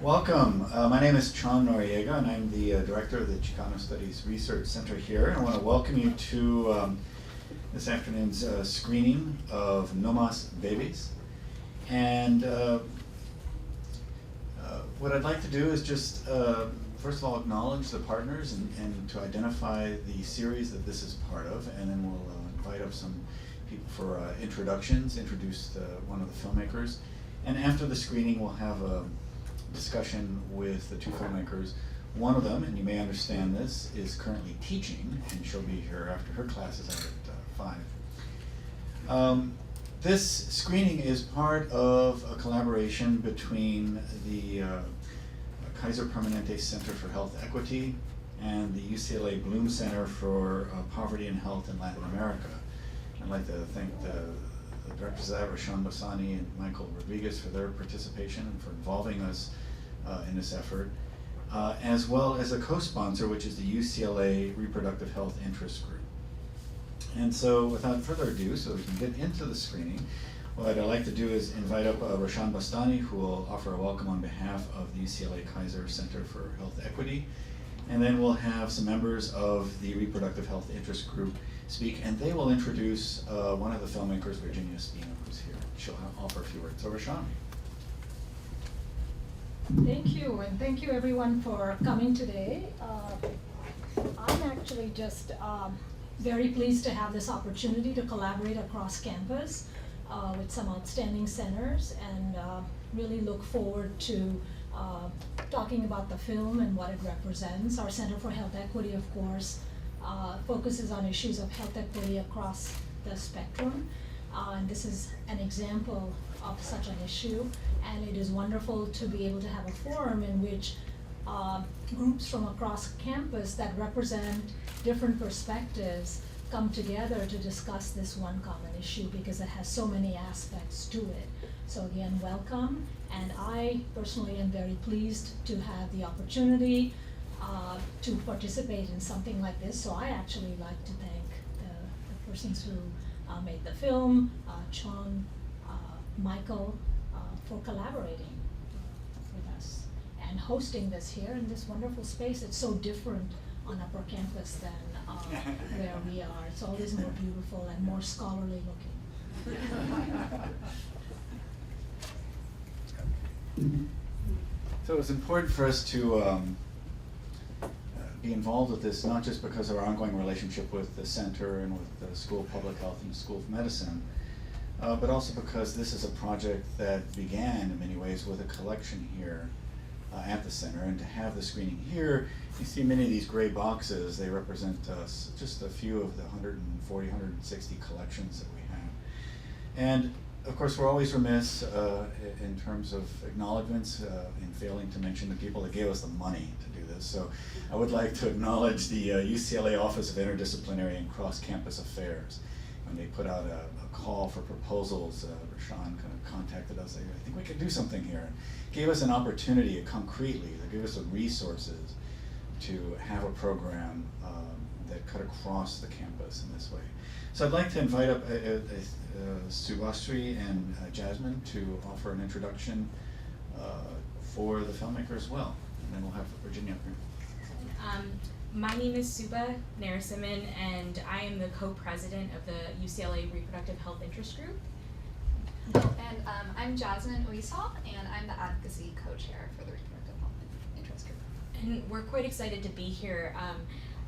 Welcome. My name is Chon Noriega, and I'm the director of the Chicano Studies Research Center here. And I want to welcome you to this afternoon's screening of Más Bebés. And what I'd like to do is just, first of all, acknowledge the partners and to identify the series that this is part of, and then we'll invite up some people for introductions, introduce one of the filmmakers. And after the screening, we'll have a discussion with the two filmmakers. One of them, and you may understand this, is currently teaching, and she'll be here after her class is out at 5. This screening is part of a collaboration between the Kaiser Permanente Center for Health Equity and the UCLA Bloom Center for Poverty and Health in Latin America. I'd like to thank the directors of that, Rashan Basani and Michael Rodriguez, for their participation and for involving us in this effort, as well as a co-sponsor, which is the UCLA Reproductive Health Interest Group. And so without further ado, so we can get into the screening, what I'd like to do is invite up Rashan Bastani, who will offer a welcome on behalf of the UCLA Kaiser Center for Health Equity. And then we'll have some members of the Reproductive Health Interest Group speak, and they will introduce one of the filmmakers, Virginia Espino, who's here. She'll offer a few words. So Rashan. Thank you, and thank you everyone for coming today. I'm actually just very pleased to have this opportunity to collaborate across campus with some outstanding centers, and really look forward to talking about the film and what it represents. Our Center for Health Equity, of course, focuses on issues of health equity across the spectrum. And this is an example of such an issue, and it is wonderful to be able to have a forum in which groups from across campus that represent different perspectives come together to discuss this one common issue, because it has so many aspects to it. So again, welcome, and I personally am very pleased to have the opportunity to participate in something like this. So I actually like to thank the persons who made the film, Chon, Michael, for collaborating with us and hosting this here in this wonderful space. It's so different on Upper Campus than where we are. It's always more beautiful and more scholarly looking. So it's important for us to be involved with this, not just because of our ongoing relationship with the center and with the School of Public Health and the School of Medicine, but also because this is a project that began in many ways with a collection here at the center. And to have the screening here, you see many of these gray boxes. They represent just a few of the 140, 160 collections that we have. And of course, we're always remiss in terms of acknowledgments in failing to mention the people that gave us the money to do this. So I would like to acknowledge the UCLA Office of Interdisciplinary and Cross-Campus Affairs. When they put out a call for proposals, Rashan kind of contacted us. I think we could do something here. Gave us an opportunity concretely, they gave us the resources to have a program that cut across the campus in this way. So I'd like to invite up Subhasri and Jasmine to offer an introduction for the filmmaker as well. And then we'll have Virginia up here. My name is Suba Narasimhan, and I am the co-president of the UCLA Reproductive Health Interest Group. And I'm Jasmine Uysal, and I'm the advocacy co-chair for the Reproductive Health Interest Group. And we're quite excited to be here.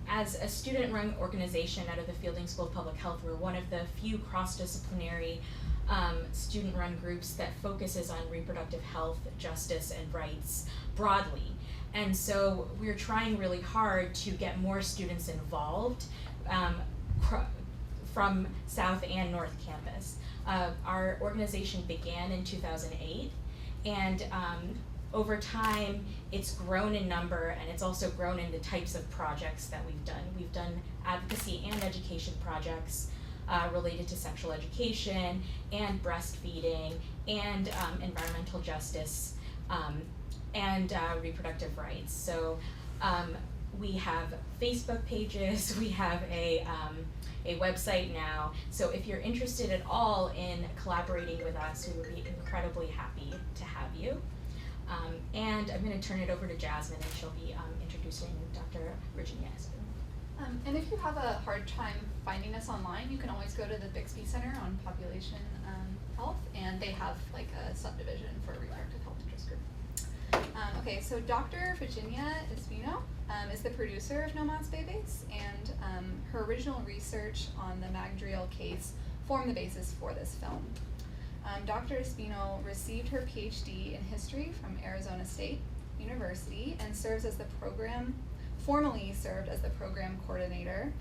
As a student-run organization out of the Fielding School of Public Health, we're one of the few cross-disciplinary student-run groups that focuses on reproductive health, justice, and rights broadly. And so we're trying really hard to get more students involved from South and North Campus. Our organization began in 2008, and over time, it's grown in number, and it's also grown in the types of projects that we've done. We've done advocacy and education projects related to sexual education and breastfeeding and environmental justice and reproductive rights. So we have Facebook pages, we have a website now. So if you're interested at all in collaborating with us, we would be incredibly happy to have you. And I'm going to turn it over to Jasmine, and she'll be introducing Dr. Virginia Espino. And if you have a hard time finding us online, you can always go to the Bixby Center on Population Health, and they have like a subdivision for reproductive health interest group. Okay, so Dr. Virginia Espino is the producer of No Más Bebés, and her original research on the Magdriel case formed the basis for this film. Dr. Espino received her PhD in history from Arizona State University and formally served as the program coordinator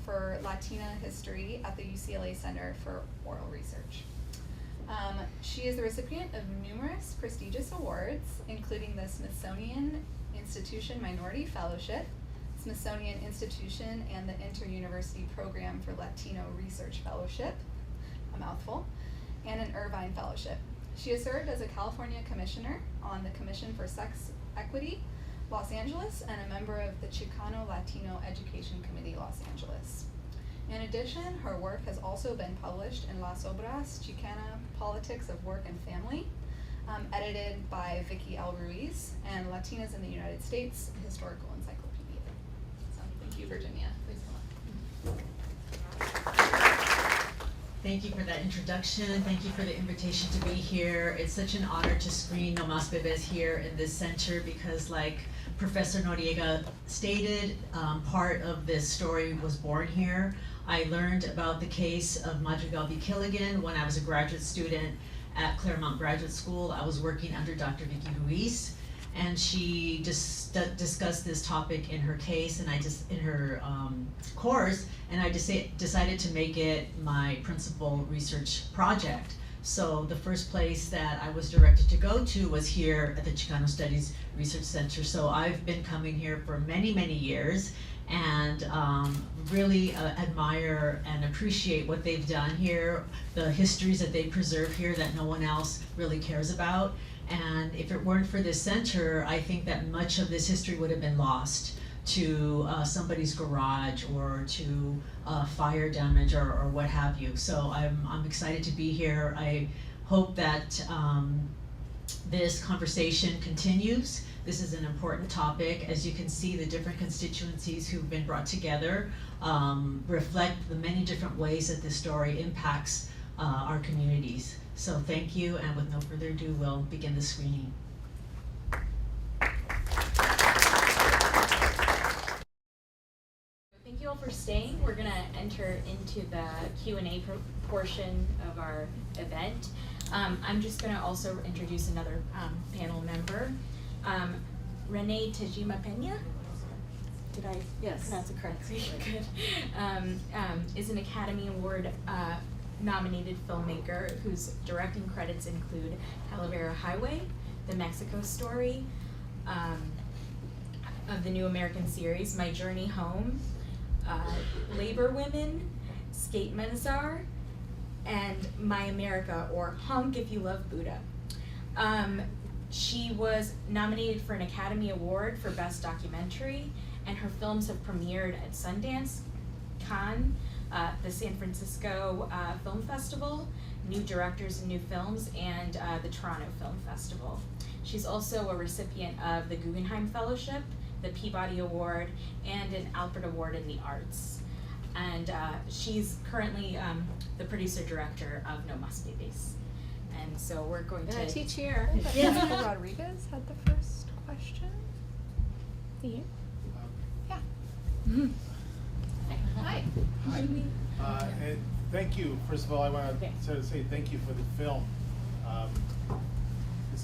for Latina history at the UCLA Center for Oral Research. She is the recipient of numerous prestigious awards, including the Smithsonian Institution Minority Fellowship, Smithsonian Institution and the Inter-University Program for Latino Research Fellowship, a mouthful, and an Irvine Fellowship. She has served as a California Commissioner on the Commission for Sex Equity, Los Angeles, and a member of the Chicano Latino Education Committee, Los Angeles. In addition, her work has also been published in Las Obras Chicana Politics of Work and Family, edited by Vicky L. Ruiz, and Latinas in the United States, Historical Encyclopedia. So thank you, Virginia. Please come on. Thank you for that introduction. Thank you for the invitation to be here. It's such an honor to screen No Más Bebés here in this center because, like Professor Noriega stated, part of this story was born here. I learned about the case of Madrigal v. Killigan when I was a graduate student at Claremont Graduate School. I was working under Dr. Vicky Ruiz, and she just discussed this topic in her case, and in her course, and I decided to make it my principal research project. So the first place that I was directed to go to was here at the Chicano Studies Research Center. So I've been coming here for many, many years, and really admire and appreciate what they've done here, the histories that they preserve here that no one else really cares about. And if it weren't for this center, I think that much of this history would have been lost to somebody's garage or to fire damage or what have you. So I'm excited to be here. I hope that this conversation continues. This is an important topic. As you can see, the different constituencies who've been brought together reflect the many different ways that this story impacts our communities. So thank you, and with no further ado, we'll begin the screening. Thank you all for staying. We're going to enter into the Q&A portion of our event. I'm just going to also introduce another panel member. Renee Tajima-Peña, did I pronounce it correctly? Good. Is an Academy Award nominated filmmaker whose directing credits include Calavera Highway, The Mexico Story, of the New American series, My Journey Home, Labor Women, Skate Menzar, and My America, or Honk If You Love Buddha. She was nominated for an Academy Award for Best Documentary, and her films have premiered at Sundance, Cannes, the San Francisco Film Festival, New Directors and New Films, and the Toronto Film Festival. She's also a recipient of the Guggenheim Fellowship, the Peabody Award, and an Alfred Award in the Arts. And she's currently the producer-director of No Más Bebés. And so we're going to teach here. Yeah. Rodriguez had the first question. You? Yeah. Mm-hmm. Hi. Hi. And thank you. First of all, I want to say thank you for the film.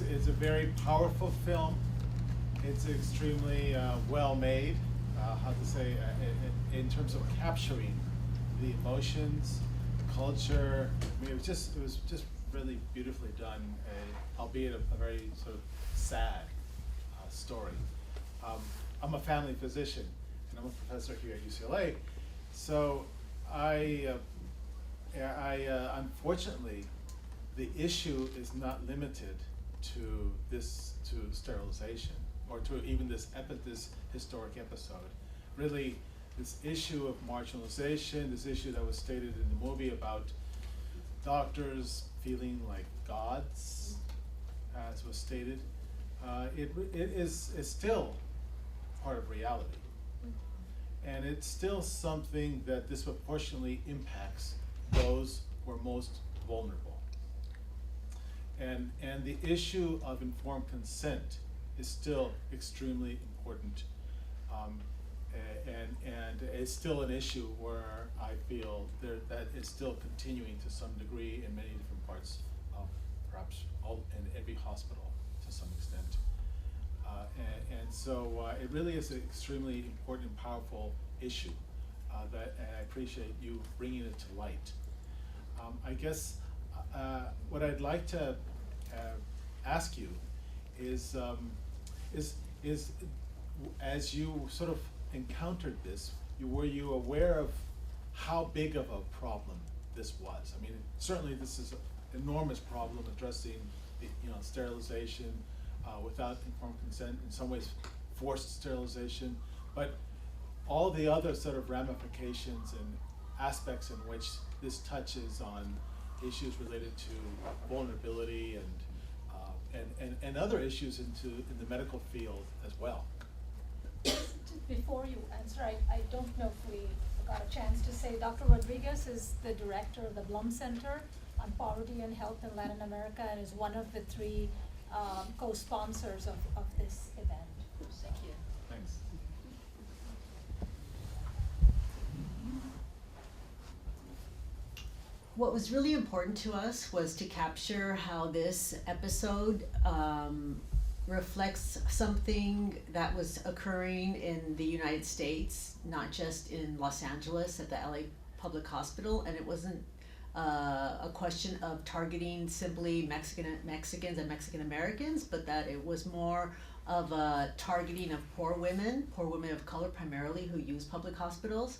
It's a very powerful film. It's extremely well made. How to say, in terms of capturing the emotions, the culture. I mean, it was just really beautifully done, albeit a very sort of sad story. I'm a family physician, and I'm a professor here at UCLA. So I unfortunately, the issue is not limited to sterilization or to even this historic episode. Really, this issue of marginalization, this issue that was stated in the movie about doctors feeling like gods, as was stated, it is still part of reality. And it's still something that disproportionately impacts those who are most vulnerable. And the issue of informed consent is still extremely important. And it's still an issue where I feel that is still continuing to some degree in many different parts of perhaps in every hospital to some extent. So it really is an extremely important and powerful issue and I appreciate you bringing it to light. I guess what I'd like to ask you is as you sort of encountered this, were you aware of how big of a problem this was? I mean, certainly this is an enormous problem addressing, sterilization without informed consent, in some ways forced sterilization, but all the other sort of ramifications and aspects in which this touches on issues related to vulnerability and other issues in the medical field as well. Before you answer, I don't know if we got a chance to say Dr. Rodriguez is the director of the Blum Center on Poverty and Health in Latin America and is one of the 3 co-sponsors of this event. Thank you. Thanks. What was really important to us was to capture how this episode reflects something that was occurring in the United States, not just in Los Angeles at the LA Public Hospital, and it wasn't a question of targeting simply Mexicans and Mexican Americans, but that it was more of a targeting of poor women of color primarily, who use public hospitals.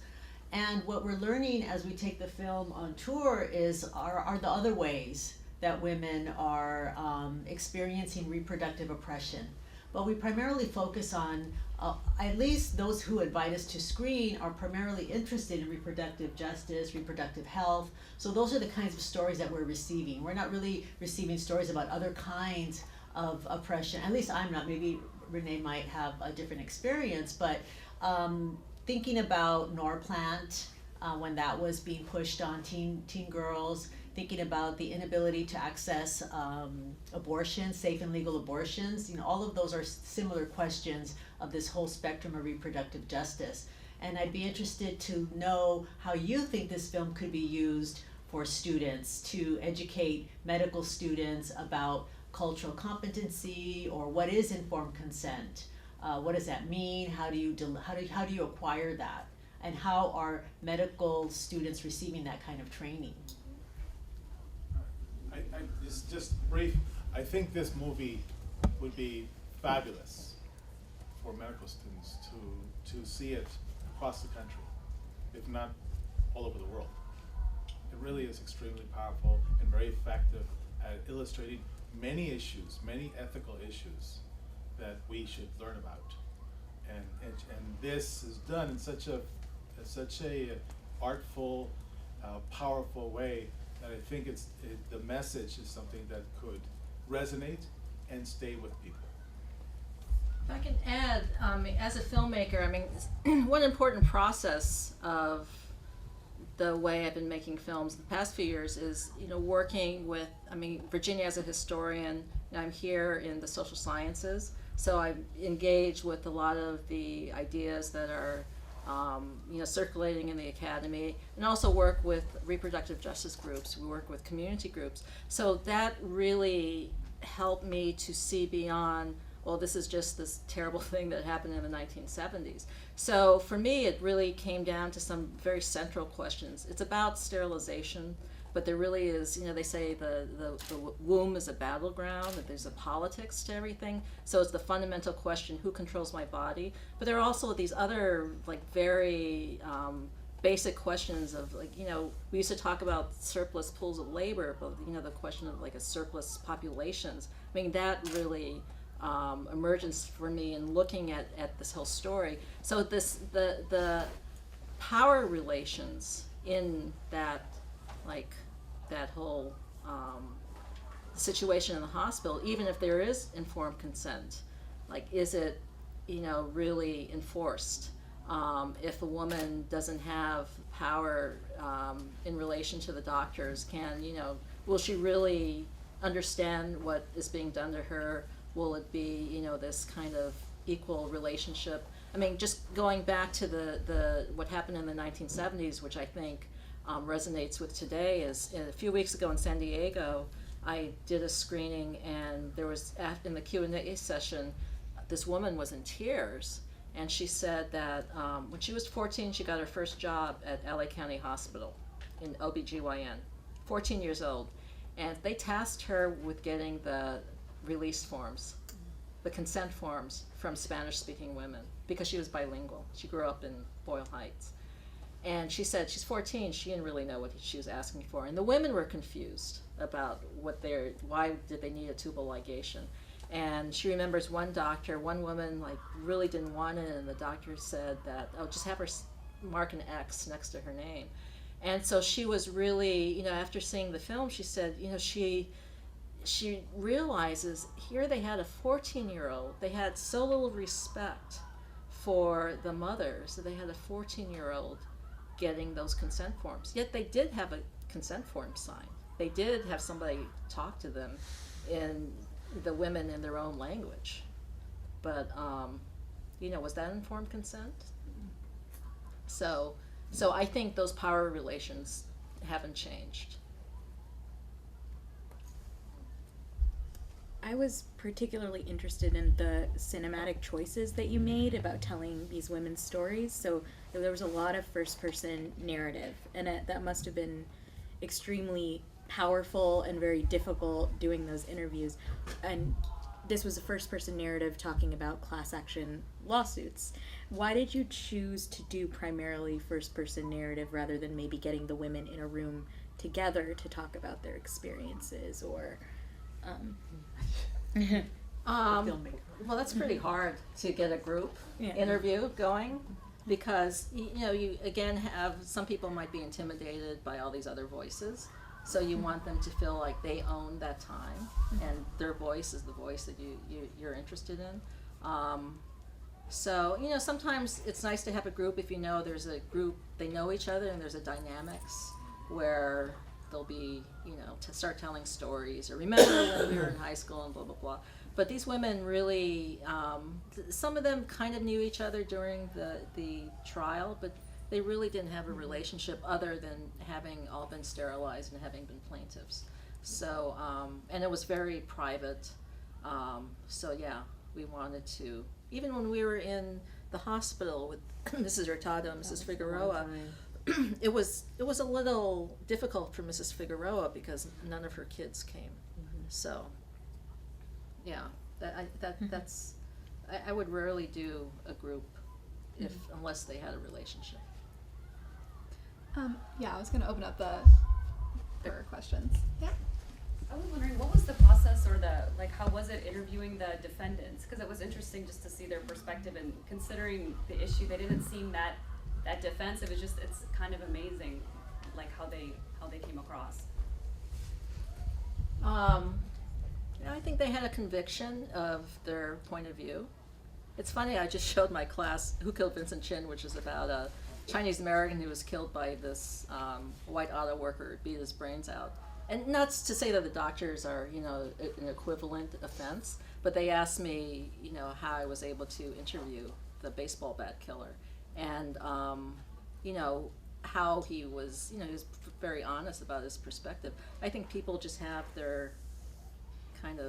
And what we're learning as we take the film on tour are the other ways that women are experiencing reproductive oppression. But we primarily focus on, at least those who invite us to screen are primarily interested in reproductive justice, reproductive health. So those are the kinds of stories that we're receiving. We're not really receiving stories about other kinds of oppression. At least I'm not. Maybe Renee might have a different experience, but thinking about Norplant, when that was being pushed on teen girls, thinking about the inability to access abortion, safe and legal abortions, all of those are similar questions of this whole spectrum of reproductive justice. And I'd be interested to know how you think this film could be used for students, to educate medical students about cultural competency, or what is informed consent. What does that mean? How do you acquire that? And how are medical students receiving that kind of training? Just brief. I think this movie would be fabulous for medical students to see it across the country, if not all over the world. It really is extremely powerful and very effective at illustrating many issues, many ethical issues that we should learn about. And this is done in such a artful, powerful way that I think the message is something that could resonate and stay with people. If I can add, as a filmmaker, one important process of the way I've been making films the past few years is, working with, Virginia as a historian, and I'm here in the social sciences, so I'm engaged with a lot of the ideas that are circulating in the academy, and also work with reproductive justice groups. We work with community groups. So that really helped me to see beyond, well, this is just this terrible thing that happened in the 1970s. So for me, it really came down to some very central questions. It's about sterilization, but there really is, they say the womb is a battleground, that there's a politics to everything. So it's the fundamental question, who controls my body? But there are also these other, very basic questions of, we used to talk about surplus pools of labor, but, the question of a surplus populations. That really emergence for me in looking at this whole story. So the power relations in that, that whole situation in the hospital, even if there is informed consent, like, is it, really enforced? If a woman doesn't have power in relation to the doctors, will she really understand what is being done to her? Will it be, this kind of equal relationship? I mean, just going back to the what happened in the 1970s, which I think resonates with today, is a few weeks ago in San Diego, I did a screening, and there was, in the Q&A session, this woman was in tears, and she said that when she was 14, she got her first job at LA County Hospital in OBGYN, 14 years old, and they tasked her with getting the release forms, the consent forms from Spanish-speaking women, because she was bilingual. She grew up in Boyle Heights. And she said she's 14, she didn't really know what she was asking for. And the women were confused about why did they need a tubal ligation. And she remembers one woman really didn't want it, and the doctor said that, just have her mark an X next to her name. And so she was really, after seeing the film, she said, she realizes here they had a 14-year-old, they had so little respect for the mother, so they had a 14-year-old getting those consent forms. Yet they did have a consent form signed. They did have somebody talk to them, the women in their own language. But, was that informed consent? So I think those power relations haven't changed. I was particularly interested in the cinematic choices that you made about telling these women's stories. So there was a lot of first-person narrative, and that must have been extremely powerful and very difficult doing those interviews. And this was a first-person narrative talking about class action lawsuits. Why did you choose to do primarily first-person narrative rather than maybe getting the women in a room together to talk about their experiences, or well, that's pretty hard to get a group interview going, because you again have some people might be intimidated by all these other voices, so you want them to feel like they own that time and their voice is the voice that you're interested in. So sometimes it's nice to have a group if there's a group, they know each other, and there's a dynamics where they'll be, to start telling stories, or remember when we were in high school and blah, blah, blah. But these women really, some of them kind of knew each other during the trial, but they really didn't have a relationship other than having all been sterilized and having been plaintiffs. So, and it was very private. So yeah, we wanted to, even when we were in the hospital with Mrs. Hurtado and Mrs. Figueroa, it was a little difficult for Mrs. Figueroa because none of her kids came. So, yeah, that's I would rarely do a group unless they had a relationship. Yeah, I was gonna open up for questions. Yeah. I was wondering, what was the process, or how was it interviewing the defendants? Because it was interesting just to see their perspective, and considering the issue, they didn't seem that defensive. It's kind of amazing, how they came across. I think they had a conviction of their point of view. It's funny, I just showed my class Who Killed Vincent Chin, which is about a Chinese American who was killed by this white auto worker, beat his brains out. And not to say that the doctors are, an equivalent offense, but they asked me, how I was able to interview the baseball bat killer. And, how he was, he was very honest about his perspective. I think people just have their point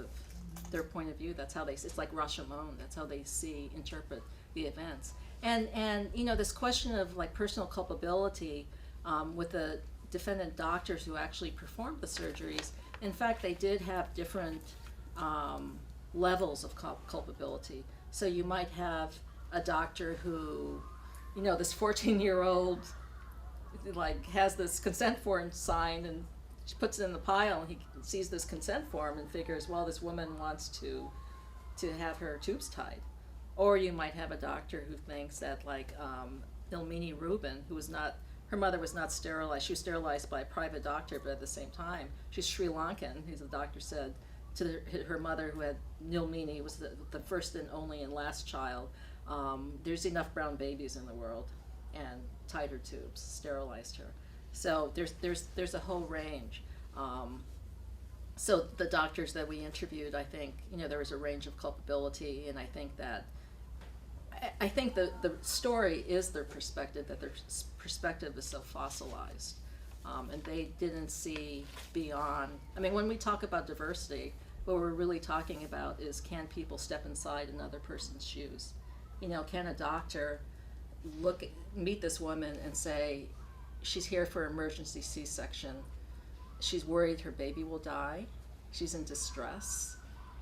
of view. That's how it's like Rashomon, that's how they interpret the events. And this question of personal culpability with the defendant doctors who actually performed the surgeries, in fact, they did have different levels of culpability. So you might have a doctor who, this 14-year-old has this consent form signed, and she puts it in the pile, and he sees this consent form and figures, well, this woman wants to have her tubes tied. Or you might have a doctor who thinks that Ilmini Rubin, who was not her mother was not sterilized. She was sterilized by a private doctor, but at the same time, she's Sri Lankan. The doctor said to her mother, who had Nilmini, was the first and only and last child, there's enough brown babies in the world, and tied her tubes, sterilized her. So there's a whole range. So the doctors that we interviewed, I think, there was a range of culpability, and I think the story is their perspective, that their perspective is so fossilized, and they didn't see beyond. I mean, when we talk about diversity, what we're really talking about is, can people step inside another person's shoes? Can a doctor meet this woman and say, she's here for emergency C-section, she's worried her baby will die, she's in distress,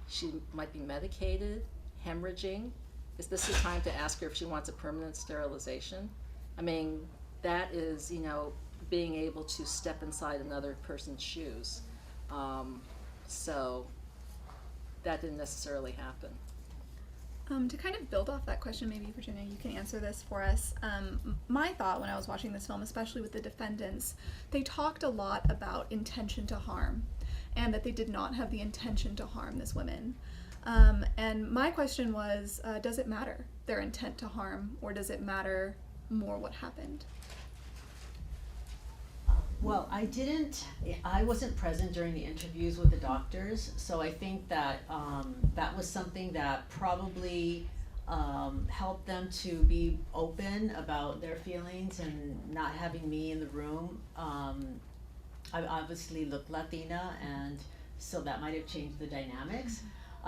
she might be medicated, hemorrhaging. Is this the time to ask her if she wants a permanent sterilization? I mean, that is, being able to step inside another person's shoes. So that didn't necessarily happen. To kind of build off that question, maybe Virginia, you can answer this for us. My thought when I was watching this film, especially with the defendants, they talked a lot about intention to harm, and that they did not have the intention to harm this woman. And my question was, does it matter their intent to harm, or does it matter more what happened? Well, I wasn't present during the interviews with the doctors, so I think that that was something that probably helped them to be open about their feelings, and not having me in the room. I obviously look Latina, and so that might have changed the dynamics.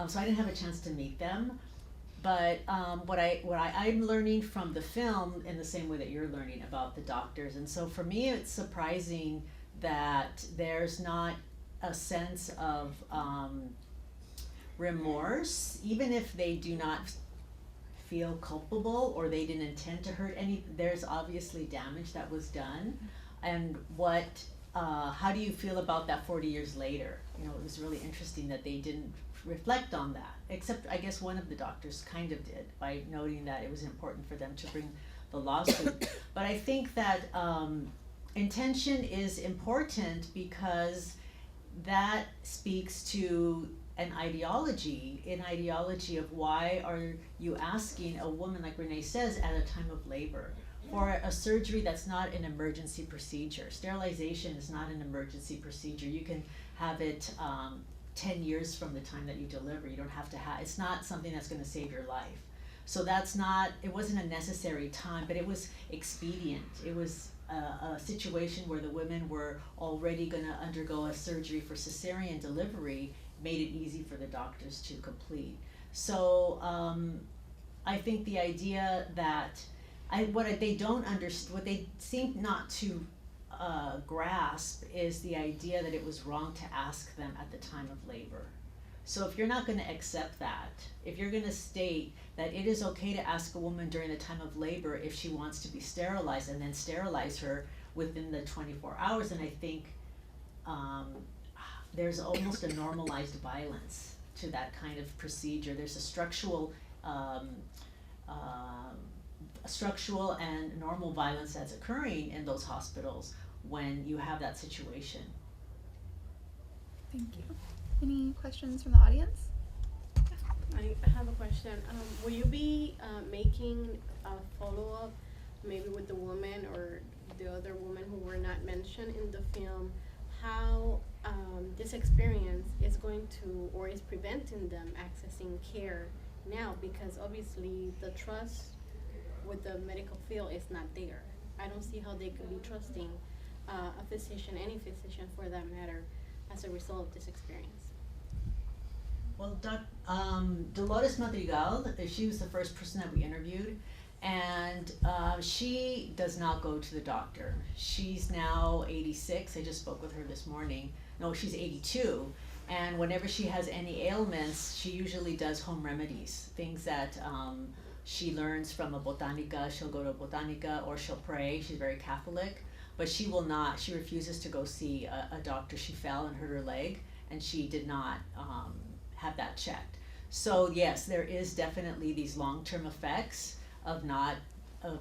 So I didn't have a chance to meet them. But what I'm learning from the film, in the same way that you're learning about the doctors. And so for me, it's surprising that there's not a sense of remorse, even if they do not feel culpable or they didn't intend to hurt any. There's obviously damage that was done. And how do you feel about that 40 years later? It was really interesting that they didn't reflect on that, except I guess one of the doctors kind of did, by noting that it was important for them to bring the lawsuit. But I think that intention is important, because that speaks to an ideology of why are you asking a woman, like Renee says, at a time of labor, for a surgery that's not an emergency procedure. Sterilization is not an emergency procedure. You can have it 10 years from the time that you deliver. You don't have to it's not something that's going to save your life. So it wasn't a necessary time, but it was expedient. It was a situation where the women were already going to undergo a surgery for cesarean delivery, made it easy for the doctors to complete. So I think the idea that what they seem not to grasp is the idea that it was wrong to ask them at the time of labor. So if you're not going to accept that, if you're going to state that it is okay to ask a woman during the time of labor if she wants to be sterilized, and then sterilize her within the 24 hours, then I think there's almost a normalized violence to that kind of procedure. There's a structural and normal violence that's occurring in those hospitals when you have that situation. Thank you. Any questions from the audience? I have a question. Will you be making a follow-up maybe with the woman or the other women who were not mentioned in the film, how this experience is going to, or is preventing them accessing care now? Because obviously the trust with the medical field is not there. I don't see how they could be trusting a physician, any physician for that matter, as a result of this experience. Well, Dolores Madrigal, she was the first person that we interviewed, and she does not go to the doctor. She's now 86. I just spoke with her this morning. No, she's 82. And whenever she has any ailments, she usually does home remedies, things that she learns from a botanica. She'll go to a botanica, or she'll pray. She's very Catholic, but she refuses to go see a doctor. She fell and hurt her leg, and she did not have that checked. So yes, there is definitely these long-term effects of not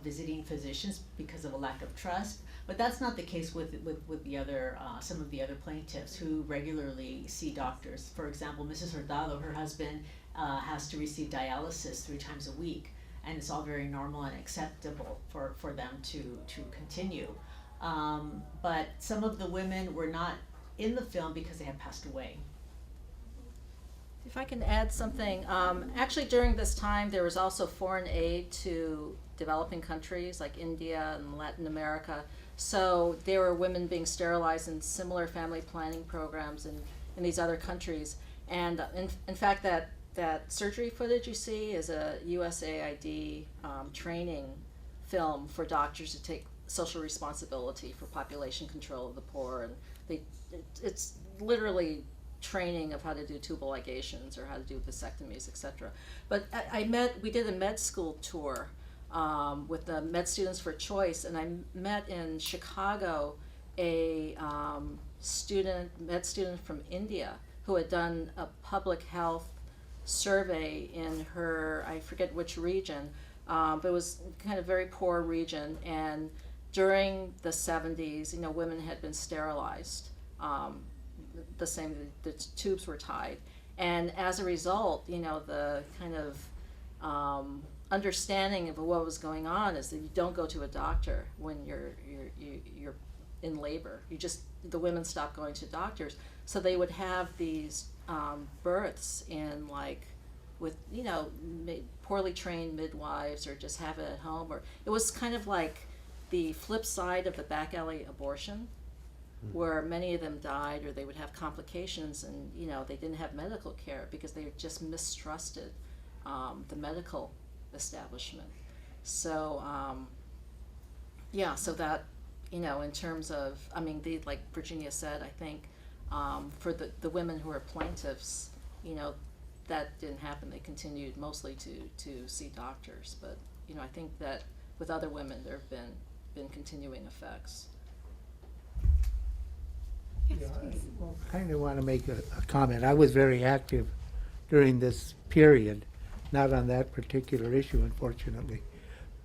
visiting physicians because of a lack of trust. But that's not the case with the other, some of the other plaintiffs who regularly see doctors. For example, Mrs. Hurtado, her husband has to receive dialysis 3 times a week, and it's all very normal and acceptable for them to continue. But some of the women were not in the film because they had passed away. If I can add something, actually during this time there was also foreign aid to developing countries like India and Latin America. So there were women being sterilized in similar family planning programs in these other countries. And in fact, that surgery footage you see is a USAID training film for doctors to take social responsibility for population control of the poor. And it's literally training of how to do tubal ligations or how to do vasectomies, etc. But we did a med school tour with the Med Students for Choice, and I met in Chicago a med student from India who had done a public health survey in her, I forget which region, but it was kind of very poor region, and during the 70s, women had been sterilized. The same, the tubes were tied, and as a result, the kind of understanding of what was going on is that you don't go to a doctor when you're in labor. The women stop going to doctors, so they would have these births in with poorly trained midwives, or just have it at home, or it was kind of like the flip side of the back alley abortion, where many of them died, or they would have complications, and they didn't have medical care because they just mistrusted the medical establishment. So so that in terms of, like Virginia said, I think for the women who are plaintiffs, that didn't happen. They continued mostly to see doctors, but I think that with other women there have been continuing effects. Yeah, I kind of want to make a comment. I was very active during this period, not on that particular issue, unfortunately,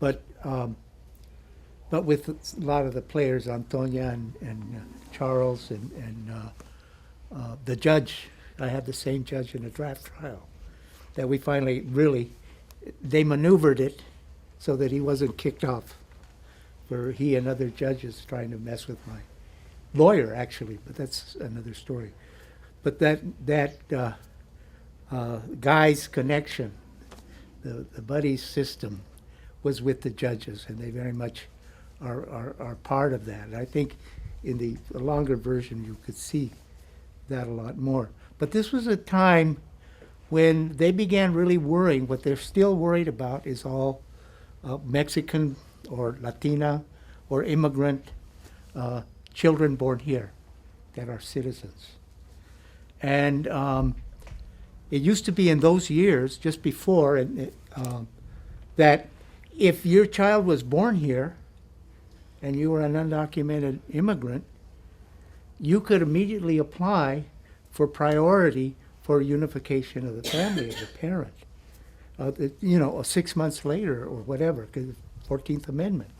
but with a lot of the players, Antonia and Charles and the judge. I had the same judge in a draft trial that we finally they maneuvered it so that he wasn't kicked off for he and other judges trying to mess with my lawyer, actually, but that's another story. But that guy's connection, the buddies system, was with the judges, and they very much are part of that. And I think in the longer version you could see that a lot more. But this was a time when they began really worrying. What they're still worried about is all Mexican or Latina or immigrant children born here that are citizens. And it used to be in those years, just before, that if your child was born here and you were an undocumented immigrant, you could immediately apply for priority for unification of the family of the parent. 6 months later or whatever, because of the 14th Amendment.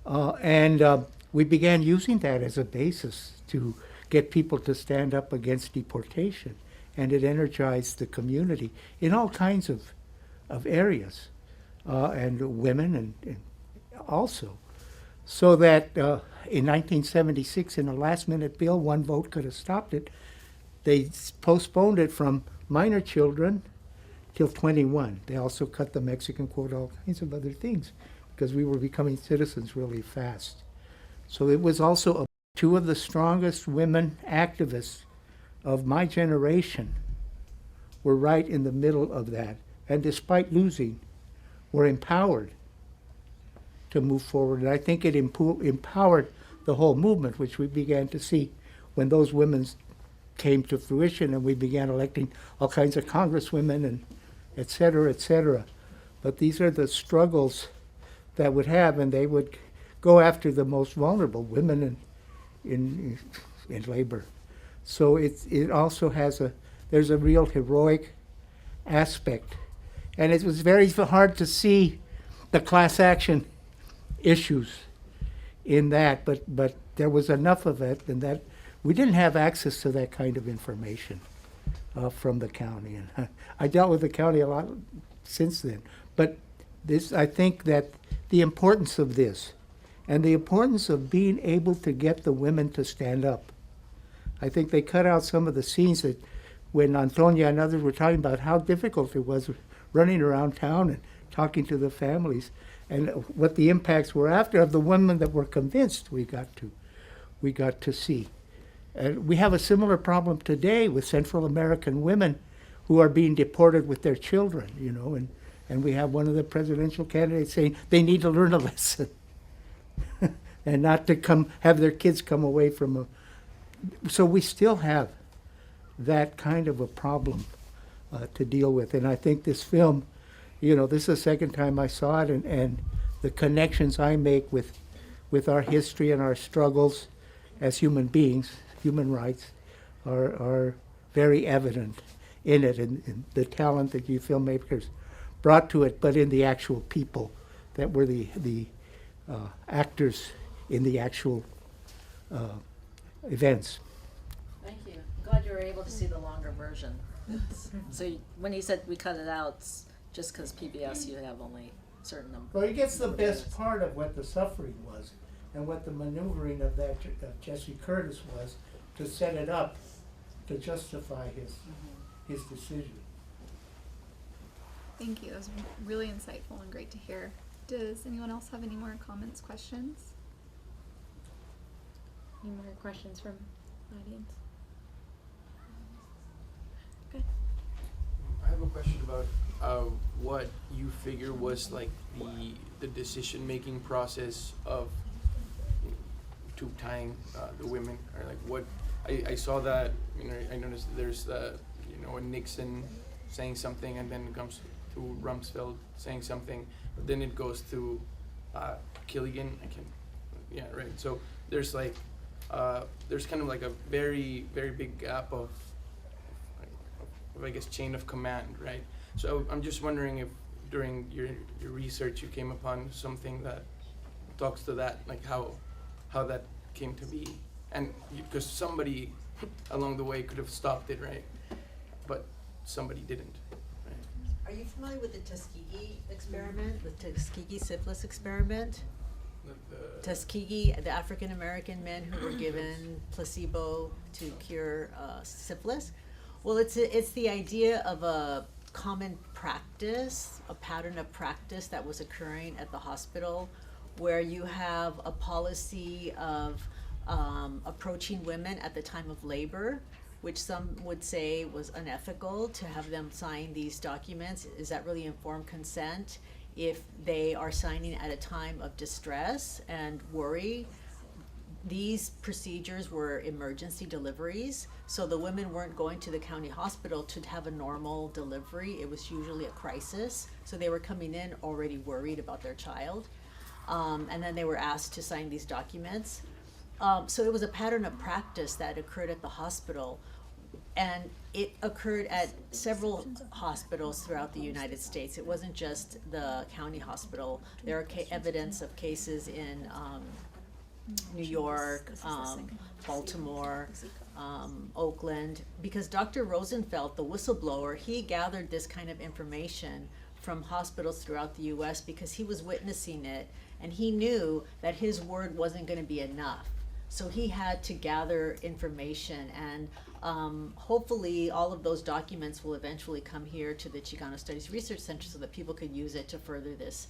And we began using that as a basis to get people to stand up against deportation, and it energized the community in all kinds of areas, and women and also. So that in 1976, in a last-minute bill, one vote could have stopped it. They postponed it from minor children till 21. They also cut the Mexican quota, all kinds of other things, because we were becoming citizens really fast. So it was also two of the strongest women activists of my generation were right in the middle of that, and despite losing, were empowered to move forward. And I think it empowered the whole movement, which we began to see when those women came to fruition, and we began electing all kinds of congresswomen and et cetera, But these are the struggles that would have, and they would go after the most vulnerable, women in labor. So it also has there's a real heroic aspect. And it was very hard to see the class action issues in that, but there was enough of it, and that we didn't have access to that kind of information from the county. And I dealt with the county a lot since then. But this, I think that the importance of this, and the importance of being able to get the women to stand up. I think they cut out some of the scenes that when Antonia and others were talking about how difficult it was running around town and talking to the families, and what the impacts were after of the women that were convinced we got to see. And we have a similar problem today with Central American women who are being deported with their children, you know, and we have one of the presidential candidates saying they need to learn a lesson and not to have their kids come away from a. So we still have that kind of a problem to deal with. And I think this film, you know, this is the second time I saw it, and the connections I make with our history and our struggles as human beings, human rights, are very evident in it, and the talent that you filmmakers brought to it, but in the actual people that were the actors in the actual events. Thank you. Glad you were able to see the longer version. So when he said we cut it out, it's just because PBS you have only a certain number. Well, he gets the best part of what the suffering was and what the maneuvering of that of Jesse Curtis was to set it up to justify his decision. Thank you. That was really insightful and great to hear. Does anyone else have any more comments, questions? Any more questions from the audience? I have a question about what you figure was like the decision making process of to tying the women, or like what I saw that, you know, I noticed there's a Nixon saying something, and then it comes to Rumsfeld saying something, but then it goes to Killigan. So there's like there's kind of like a very, very big gap of I guess chain of command, right? So I'm just wondering if during your research you came upon something that talks to that, like how that came to be, and because somebody along the way could have stopped it, right? But somebody didn't. Are you familiar with the Tuskegee experiment, the Tuskegee syphilis experiment? Tuskegee, the African American men who were given placebo to cure syphilis. Well, it's the idea of a common practice, a pattern of practice that was occurring at the hospital, where you have a policy of approaching women at the time of labor, which some would say was unethical to have them sign these documents. Is that really informed consent if they are signing at a time of distress and worry? These procedures were emergency deliveries, so the women weren't going to the county hospital to have a normal delivery. It was usually a crisis, so they were coming in already worried about their child, and then they were asked to sign these documents. So it was a pattern of practice that occurred at the hospital, and it occurred at several hospitals throughout the United States. It wasn't just the county hospital. There are evidence of cases in New York, Baltimore, Oakland, because Dr. Rosenfeld, the whistleblower, he gathered this kind of information from hospitals throughout the US because he was witnessing it, and he knew that his word wasn't going to be enough. So he had to gather information, and hopefully all of those documents will eventually come here to the Chicano Studies Research Center so that people could use it to further this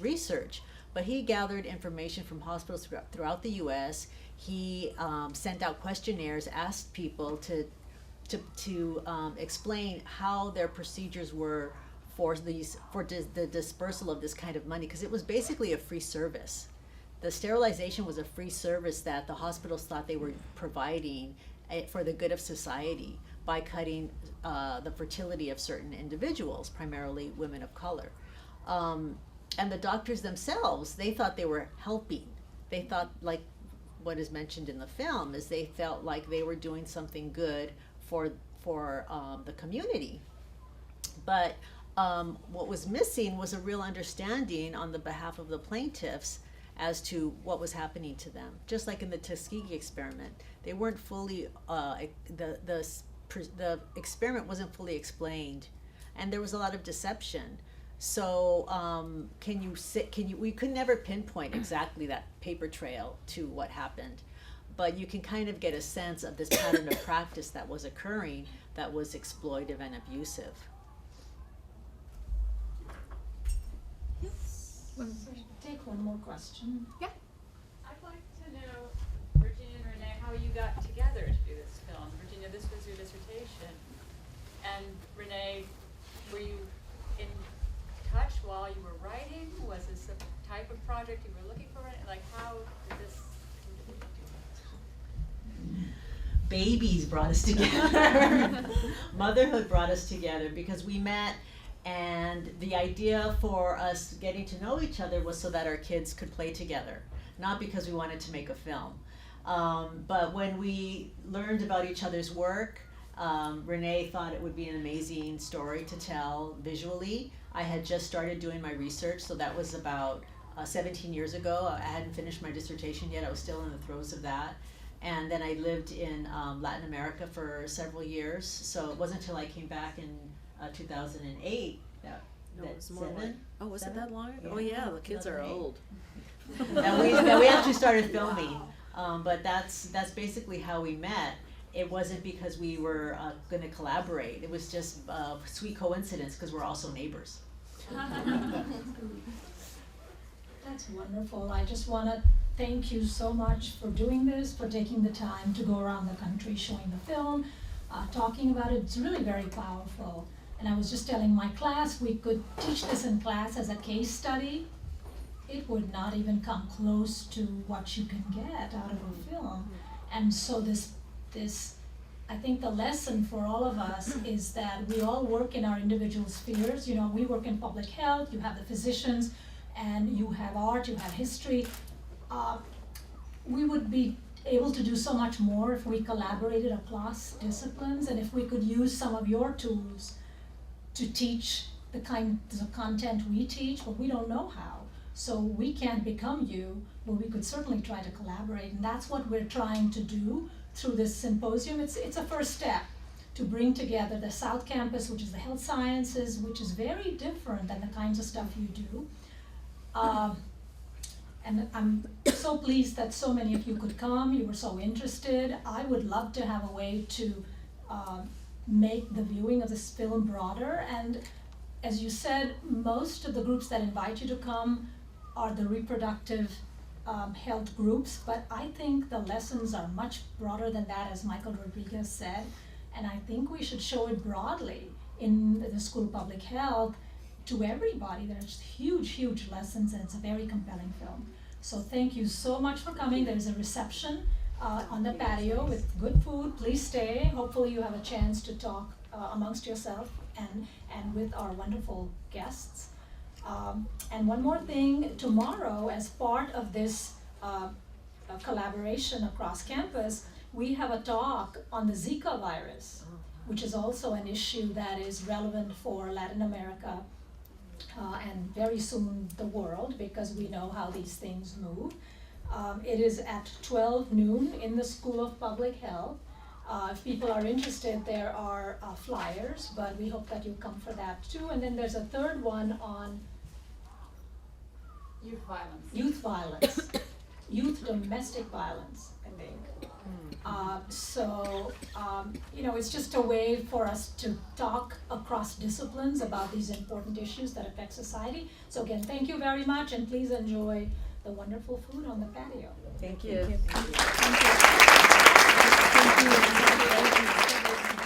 research. But he gathered information from hospitals throughout the U.S. He sent out questionnaires, asked people to explain how their procedures were for the dispersal of this kind of money, because it was basically a free service. The sterilization was a free service that the hospitals thought they were providing for the good of society by cutting the fertility of certain individuals, primarily women of color. And the doctors themselves, they thought they were helping. They thought, like what is mentioned in the film, is they felt like they were doing something good for the community. But what was missing was a real understanding on the behalf of the plaintiffs as to what was happening to them. Just like in the Tuskegee experiment, they weren't fully, the experiment wasn't fully explained, and there was a lot of deception. So we could never pinpoint exactly that paper trail to what happened, but you can kind of get a sense of this pattern of practice that was occurring that was exploitive and abusive. Take one more question. Yeah. I'd like to know, Virginia and Renee, how you got together to do this film. Virginia, this was your dissertation. And Renee, were you in touch while you were writing? Was this a type of project you were looking for? Like, how did this? Babies brought us together. Motherhood brought us together because we met, and the idea for us getting to know each other was so that our kids could play together, not because we wanted to make a film. But when we learned about each other's work, Renee thought it would be an amazing story to tell visually. I had just started doing my research, so that was about 17 years ago. I hadn't finished my dissertation yet. I was still in the throes of that. And then I lived in Latin America for several years, so it wasn't until I came back in 2008 that was more seven? like, oh, was it Seven? that long ago? Yeah. Oh yeah, the kids are 2008. old. that we actually started filming. But that's basically how we met. It wasn't because we were going to collaborate. It was just a sweet coincidence because we're also neighbors. That's wonderful. I just want to thank you so much for doing this, for taking the time to go around the country showing the film, talking about it. It's really very powerful. And I was just telling my class, we could teach this in class as a case study. It would not even come close to what you can get out of a film. And so this, I think the lesson for all of us is that we all work in our individual spheres. You know, we work in public health, you have the physicians, and you have art, you have history. We would be able to do so much more if we collaborated across disciplines, and if we could use some of your tools to teach the kinds of content we teach, but we don't know how. So we can't become you, but we could certainly try to collaborate, and that's what we're trying to do through this symposium. It's a first step to bring together the South Campus, which is the health sciences, which is very different than the kinds of stuff you do. And I'm so pleased that so many of you could come. You were so interested. I would love to have a way to make the viewing of this film broader. And as you said, most of the groups that invite you to come are the reproductive health groups, but I think the lessons are much broader than that, as Michael Rodriguez said, and I think we should show it broadly in the School of Public Health to everybody. There's huge, huge lessons, and it's a very compelling film. So thank you so much for coming. There's a reception on the patio with good food. Please stay. Hopefully you have a chance to talk amongst yourself and with our wonderful guests. And one more thing, tomorrow, as part of this collaboration across campus, we have a talk on the Zika virus, which is also an issue that is relevant for Latin America and very soon the world, because we know how these things move. It is at 12 noon in the School of Public Health. If people are interested, there are flyers, but we hope that you come for that too. And then there's a third one on Youth violence. youth violence, youth domestic violence, I think. You know, it's just a way for us to talk across disciplines about these important issues that affect society. So again, thank you very much, and please enjoy the wonderful food on the patio. Thank you. Thank you.